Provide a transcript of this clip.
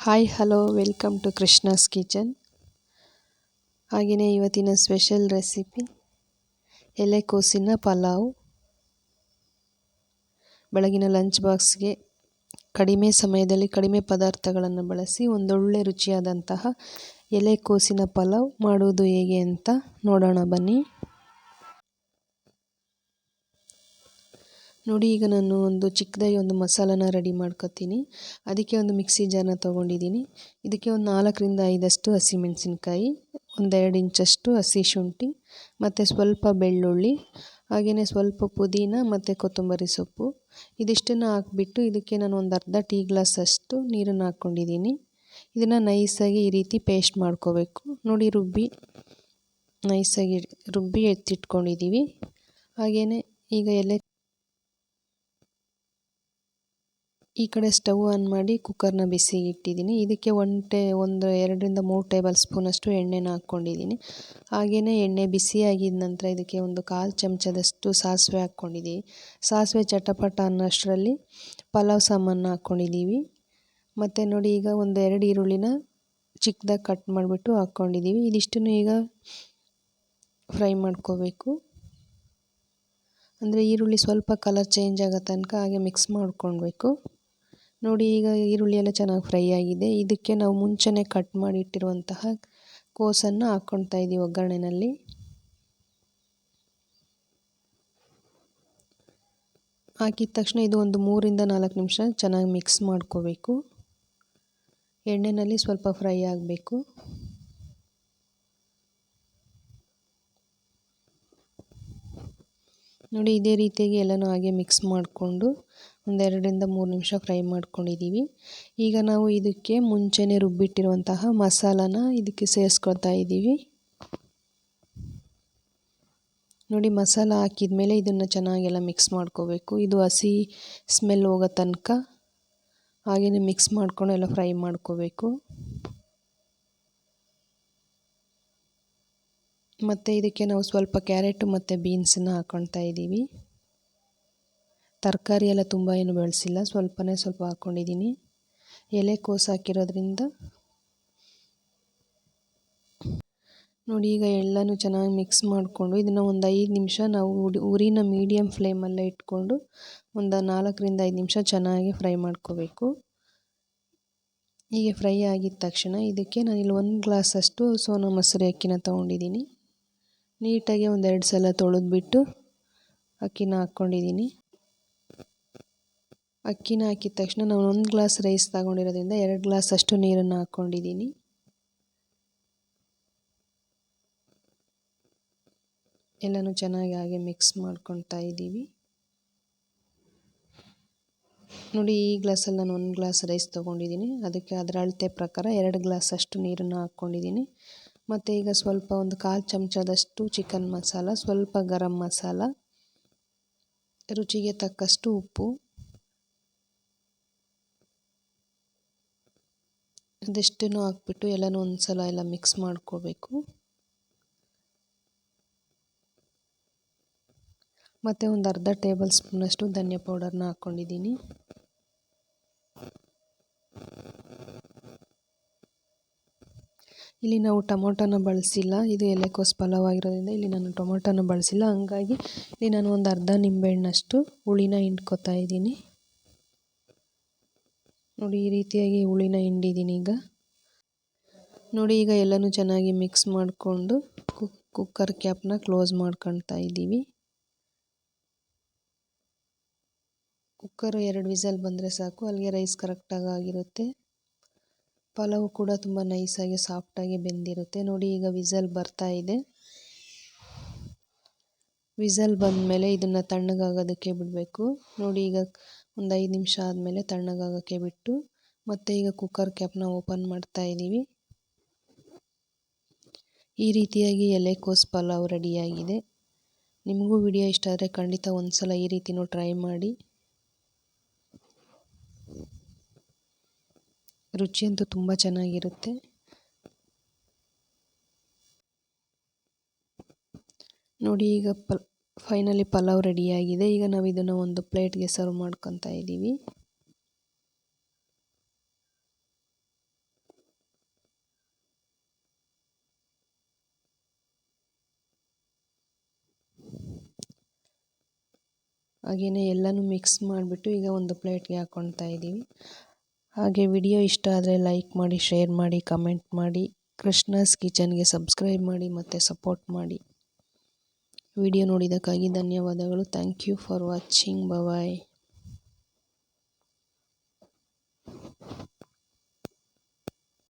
Hi hello welcome to Krishna's kitchen. ಹಾಗೆಯೇ ಇವತ್ತಿನ special recipe ಎಲೆಕೋಸಿನ pulao. ಬೆಳಗಿನ ಲಂಚ್ ಬಾಕ್ಸ್ಗೆ ಕಡಿಮೆ ಸಮಯದಲ್ಲಿ ಕಡಿಮೆ ಪದಾರ್ಥಗಳನ್ನು ಬಳಸಿ ಒಂದೊಳ್ಳೆ ರುಚಿಯಾದಂತಹ ಎಲೆಕೋಸಿನ ಪಲಾವ್ ಮಾಡುವುದು ಹೇಗೆ ಅಂತ ನೋಡೋಣ ಬನ್ನಿ. ನೋಡಿ, ಈಗ ನಾನು ಒಂದು ಚಿಕ್ಕದಾಗಿ ಒಂದು ಮಸಾಲನ ರೆಡಿ ಮಾಡ್ಕೊತೀನಿ. ಅದಕ್ಕೆ ಒಂದು ಮಿಕ್ಸಿ ಜಾರ್ನ ತೊಗೊಂಡಿದ್ದೀನಿ. ಇದಕ್ಕೆ ಒಂದು 4ರಿಂದ 5 ಹಸಿಮೆಣಸಿನ್ಕಾಯಿ, ಒಂದು 2 ಇಂಚಷ್ಟು ಹಸಿ ಶುಂಠಿ ಮತ್ತು ಸ್ವಲ್ಪ ಬೆಳ್ಳುಳ್ಳಿ, ಹಾಗೆಯೇ ಸ್ವಲ್ಪ ಪುದೀನ ಮತ್ತು ಕೊತ್ತಂಬರಿ ಸೊಪ್ಪು ಇದಿಷ್ಟನ್ನು ಹಾಕ್ಬಿಟ್ಟು ಇದಕ್ಕೆ ನಾನು ಒಂದು ಅರ್ಧ ಟೀ ಗ್ಲಾಸಷ್ಟು ನೀರನ್ನು ಹಾಕ್ಕೊಂಡಿದ್ದೀನಿ. ಇದನ್ನು ನೈಸಾಗಿ ಈ ರೀತಿ ಪೇಸ್ಟ್ ಮಾಡ್ಕೋಬೇಕು. ನೋಡಿ, ನೈಸಾಗಿ ರುಬ್ಬಿ ಎತ್ತಿಟ್ಕೊಂಡಿದ್ದೀವಿ. ಹಾಗೆಯೇ ಈಗ ಈ ಕಡೆ ಸ್ಟವ್ ಆನ್ ಮಾಡಿ ಕುಕ್ಕರ್ನ ಬಿಸಿಗೆ ಇಟ್ಟಿದ್ದೀನಿ. ಇದಕ್ಕೆ 2-3 ಟೇಬಲ್ ಸ್ಪೂನಷ್ಟು ಎಣ್ಣೆನ ಹಾಕ್ಕೊಂಡಿದ್ದೀನಿ. ಹಾಗೆಯೇ ಎಣ್ಣೆ ಬಿಸಿಯಾಗಿದ ನಂತರ ಇದಕ್ಕೆ ಒಂದು 1/4 ಚಮಚದಷ್ಟು ಸಾಸಿವೆ ಹಾಕ್ಕೊಂಡಿದ್ದೀವಿ. ಸಾಸಿವೆ ಚಟಪಟ ಅನ್ನೋಷ್ಟರಲ್ಲಿ ಪಲಾವ್ ಸಾಮಾನು ಹಾಕ್ಕೊಂಡಿದ್ದೀವಿ. ಮತ್ತು ನೋಡಿ, ಈಗ ಒಂದು 2 ಈರುಳ್ಳಿನ ಚಿಕ್ಕದಾಗಿ ಕಟ್ ಮಾಡಿಬಿಟ್ಟು ಹಾಕ್ಕೊಂಡಿದ್ದೀವಿ. ಇದಿಷ್ಟನ್ನು ಈಗ ಫ್ರೈ ಮಾಡ್ಕೋಬೇಕು. ಅಂದರೆ ಈರುಳ್ಳಿ ಸ್ವಲ್ಪ ಕಲರ್ ಚೇಂಜ್ ಆಗೋ ತನಕ ಹಾಗೆ ಮಿಕ್ಸ್ ಮಾಡ್ಕೊಳ್ಬೇಕು. ನೋಡಿ, ಈಗ ಈರುಳ್ಳಿ ಎಲ್ಲ ಚೆನ್ನಾಗಿ ಫ್ರೈ ಆಗಿದೆ. ಇದಕ್ಕೆ ನಾವು ಮುಂಚೆನೇ ಕಟ್ ಮಾಡಿ ಇಟ್ಟಿರುವಂತಹ ಕೋಸನ್ನು ಹಾಕ್ಕೊಳ್ತಾ ಇದ್ದೀವಿ ಒಗ್ಗರಣೆಯಲ್ಲಿ. ಹಾಕಿದ ತಕ್ಷಣ ಇದು ಒಂದು 3ರಿಂದ 4 ನಿಮಿಷ ಚೆನ್ನಾಗಿ ಮಿಕ್ಸ್ ಮಾಡ್ಕೋಬೇಕು. ಎಣ್ಣೆಯಲ್ಲಿ ಸ್ವಲ್ಪ ಫ್ರೈ ಆಗಬೇಕು. ನೋಡಿ, ಇದೇ ರೀತಿಯಾಗಿ ಎಲ್ಲನೂ ಹಾಗೆ ಮಿಕ್ಸ್ ಮಾಡಿಕೊಂಡು ಒಂದು 2-3 ನಿಮಿಷ ಫ್ರೈ ಮಾಡ್ಕೊಂಡಿದ್ದೀವಿ. ಈಗ ನಾವು ಇದಕ್ಕೆ ಮುಂಚೆನೇ ರುಬ್ಬಿಟ್ಟಿರುವಂತಹ ಮಸಾಲಾನ ಇದಕ್ಕೆ ಸೇರಿಸ್ಕೊಳ್ತಾ ಇದ್ದೀವಿ. ನೋಡಿ, ಮಸಾಲ ಹಾಕಿದ ಮೇಲೆ ಇದನ್ನು ಚೆನ್ನಾಗೆಲ್ಲ ಮಿಕ್ಸ್ ಮಾಡ್ಕೋಬೇಕು. ಇದು ಹಸಿ ಸ್ಮೆಲ್ ಹೋಗೋ ತನಕ ಹಾಗೆಯೇ ಮಿಕ್ಸ್ ಮಾಡ್ಕೊಂಡು ಎಲ್ಲ ಫ್ರೈ ಮಾಡ್ಕೋಬೇಕು. ಮತ್ತು ಇದಕ್ಕೆ ನಾವು ಸ್ವಲ್ಪ ಕ್ಯಾರೆಟು ಮತ್ತು ಬೀನ್ಸನ್ನು ಹಾಕ್ಕೊಳ್ತಾ ಇದ್ದೀವಿ. ತರಕಾರಿ ಎಲ್ಲ ತುಂಬ ಏನು ಬೆಳೆಸಿಲ್ಲ, ಸ್ವಲ್ಪ ಹಾಕ್ಕೊಂಡಿದ್ದೀನಿ. ಎಲೆಕೋಸು ಹಾಕಿರೋದ್ರಿಂದ. ನೋಡಿ, ಈಗ ಎಲ್ಲನೂ ಚೆನ್ನಾಗಿ ಮಿಕ್ಸ್ ಮಾಡಿಕೊಂಡು ಇದನ್ನು ಒಂದು 5 ನಿಮಿಷ ನಾವು ಉರಿನ ಮೀಡಿಯಮ್ ಫ್ಲೇಮಲ್ಲೇ ಇಟ್ಕೊಂಡು ಒಂದು 4ರಿಂದ 5 ನಿಮಿಷ ಚೆನ್ನಾಗಿ ಫ್ರೈ ಮಾಡ್ಕೋಬೇಕು. ಹೀಗೆ ಫ್ರೈ ಆಗಿದ ತಕ್ಷಣ ಇದಕ್ಕೆ ನಾನಿಲ್ಲಿ 1 ಗ್ಲಾಸಷ್ಟು ಸೋನಾ ಮಸೂರಿ ಅಕ್ಕಿನ ತೊಗೊಂಡಿದ್ದೀನಿ. ನೀಟಾಗಿ ಒಂದು 2 ಸಲ ತೊಳೆದ್ಬಿಟ್ಟು ಅಕ್ಕಿನ ಹಾಕ್ಕೊಂಡಿದ್ದೀನಿ. ಅಕ್ಕಿನ ಹಾಕಿದ ತಕ್ಷಣ ನಾನು 1 ಗ್ಲಾಸ್ ರೈಸ್ ತಗೊಂಡಿರೋದ್ರಿಂದ 2 ಗ್ಲಾಸಷ್ಟು ನೀರನ್ನು ಹಾಕ್ಕೊಂಡಿದ್ದೀನಿ. ಎಲ್ಲನೂ ಚೆನ್ನಾಗಿ ಹಾಗೆ ಮಿಕ್ಸ್ ಮಾಡ್ಕೊಳ್ತಾ ಇದ್ದೀವಿ. ನೋಡಿ, ಈ ಗ್ಲಾಸಲ್ಲಿ ನಾನು 1 ಗ್ಲಾಸ್ ರೈಸ್ ತೊಗೊಂಡಿದ್ದೀನಿ. ಅದಕ್ಕೆ ಅದರ ಅಳತೆ ಪ್ರಕಾರ 2 ಗ್ಲಾಸಷ್ಟು ನೀರನ್ನು ಹಾಕ್ಕೊಂಡಿದ್ದೀನಿ. ಮತ್ತು ಈಗ ಸ್ವಲ್ಪ ಒಂದು 1/4 ಚಮಚದಷ್ಟು ಚಿಕನ್ ಮಸಾಲ, ಸ್ವಲ್ಪ ಗರಂ ಮಸಾಲ, ರುಚಿಗೆ ತಕ್ಕಷ್ಟು ಉಪ್ಪು, ಅದೆಷ್ಟನ್ನು ಹಾಕ್ಬಿಟ್ಟು ಎಲ್ಲನೂ ಒಂದು ಸಲ ಎಲ್ಲ ಮಿಕ್ಸ್ ಮಾಡ್ಕೋಬೇಕು. ಮತ್ತು ಒಂದು ಅರ್ಧ ಟೇಬಲ್ ಸ್ಪೂನಷ್ಟು ಧನಿಯಾ ಪೌಡರ್ನ ಹಾಕ್ಕೊಂಡಿದ್ದೀನಿ. ಇಲ್ಲಿ ನಾವು ಟೊಮೊಟೊನ ಬಳಸಿಲ್ಲ. ಇದು ಎಲೆಕೋಸು ಪಲಾವ್ ಆಗಿರೋದ್ರಿಂದ ಇಲ್ಲಿ ನಾನು ಟೊಮೊಟೊನ ಬಳಸಿಲ್ಲ. ಹಂಗಾಗಿ ಇಲ್ಲಿ ನಾನು ಒಂದು ಅರ್ಧ ನಿಂಬೆಹಣ್ಣಷ್ಟು ಹುಳಿನ ಹಿಂಡ್ಕೊತಾ ಇದ್ದೀನಿ. ನೋಡಿ, ಈ ರೀತಿಯಾಗಿ ಹುಳಿನ ಹಿಂಡಿದ್ದೀನಿ. ನೋಡಿ, ಈಗ ಎಲ್ಲನೂ ಚೆನ್ನಾಗಿ ಮಿಕ್ಸ್ ಮಾಡಿಕೊಂಡು ಕುಕ್ಕರ್ ಕ್ಯಾಪ್ನ ಕ್ಲೋಸ್ ಮಾಡ್ಕೊಳ್ತಾ ಇದ್ದೀವಿ. ಕುಕ್ಕರ್ 2 ವಿಸಲ್ ಬಂದರೆ ಸಾಕು, ಅಲ್ಲಿಗೆ ರೈಸ್ ಕರೆಕ್ಟಾಗಿ ಆಗಿರುತ್ತೆ. ಪಲಾವ್ ಕೂಡ ತುಂಬ ನೈಸಾಗಿ ಸಾಫ್ಟಾಗಿ ಬೆಂದಿರುತ್ತೆ. ನೋಡಿ, ಈಗ ವಿಸಲ್ ಬರ್ತಾ ಇದೆ. ವಿಸಲ್ ಬಂದಮೇಲೆ ಇದನ್ನು ತಣ್ಣಗಾಗೋದಕ್ಕೆ ಬಿಡಬೇಕು. ನೋಡಿ, ಈಗ ಒಂದು 5 ನಿಮಿಷ ಆದಮೇಲೆ ತಣ್ಣಗಾಗೋಕ್ಕೆ ಬಿಟ್ಟು ಮತ್ತು ಈಗ ಕುಕ್ಕರ್ ಕ್ಯಾಪ್ನ ಓಪನ್ ಮಾಡ್ತಾ ಇದ್ದೀವಿ. ಈ ರೀತಿಯಾಗಿ ಎಲೆಕೋಸು ಪಲಾವ್ ರೆಡಿಯಾಗಿದೆ. ನಿಮಗೂ ವಿಡಿಯೋ ಇಷ್ಟ ಆದರೆ ಖಂಡಿತ ಒಂದು ಸಲ ಈ ರೀತಿಯೂ ಟ್ರೈ ಮಾಡಿ. ರುಚಿಯಂತೂ ತುಂಬ ಚೆನ್ನಾಗಿರುತ್ತೆ. ನೋಡಿ, ಈಗ ಫೈನಲಿ ಪಲಾವ್ ರೆಡಿಯಾಗಿದೆ. ಈಗ ನಾವು ಇದನ್ನು ಒಂದು ಪ್ಲೇಟ್ಗೆ ಸರ್ವ್ ಮಾಡ್ಕೊತಾ ಇದ್ದೀವಿ. ಹಾಗೆಯೇ ಎಲ್ಲನೂ ಮಿಕ್ಸ್ ಮಾಡಿಬಿಟ್ಟು ಈಗ ಒಂದು ಪ್ಲೇಟ್ಗೆ ಹಾಕ್ಕೊಳ್ತಾ ಇದ್ದೀವಿ. ಹಾಗೆ ವಿಡಿಯೋ ಇಷ್ಟ ಆದರೆ ಲೈಕ್ ಮಾಡಿ, ಶೇರ್ ಮಾಡಿ, ಕಮೆಂಟ್ ಮಾಡಿ. ಕೃಷ್ಣಾಸ್ ಕಿಚನ್ಗೆ ಸಬ್ಸ್ಕ್ರೈಬ್ ಮಾಡಿ ಮತ್ತು ಸಪೋರ್ಟ್ ಮಾಡಿ. ವಿಡಿಯೋ ನೋಡಿದ್ದಕ್ಕಾಗಿ ಧನ್ಯವಾದಗಳು. Thank you for watching. Bye.